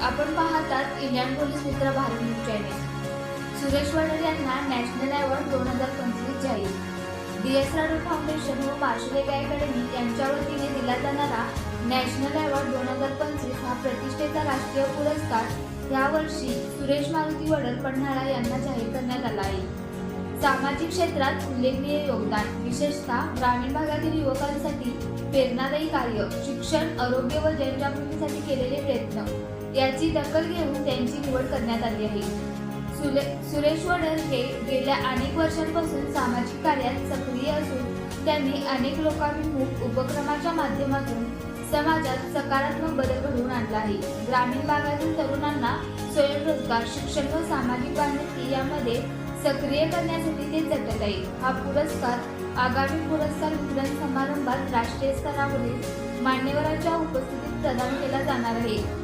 आपण पाहतात Indian police मित्र भारत न्यूज चॅनेल। सुरेश वडर यांना नॅशनल अवॉर्ड 2025 जाहीर। DS राठोड फाउंडेशन व पार्श्वरेखा अकॅडमी यांच्या वतीने दिला जाणारा नॅशनल अवॉर्ड 2025 हा प्रतिष्ठेचा राष्ट्रीय पुरस्कार यावर्षी सुरेश मारुती वडर पन्हाळा यांना जाहीर करण्यात आला आहे। सामाजिक क्षेत्रात उल्लेखनीय योगदान, विशेषतः ग्रामीण भागातील युवकांसाठी प्रेरणादायी कार्य, शिक्षण, आरोग्य व जनजागृतीसाठी केलेले प्रयत्न याची दखल घेऊन त्यांची निवड करण्यात आली आहे। सुरेश वडर हे गेल्या अनेक वर्षांपासून सामाजिक कार्यात सक्रिय असून त्यांनी अनेक लोकाभिमुख उपक्रमाच्या माध्यमातून समाजात सकारात्मक बदल घडवून आणला आहे। ग्रामीण भागातील तरुणांना स्वयंरोजगार, शिक्षण व सामाजिक बांधिलकी यामध्ये सक्रिय करण्यासाठी ते झटत आहे। हा पुरस्कार आगामी पुरस्कार वितरण समारंभात राष्ट्रीय स्तरावरील मान्यवरांच्या उपस्थितीत प्रदान केला जाणार आहे।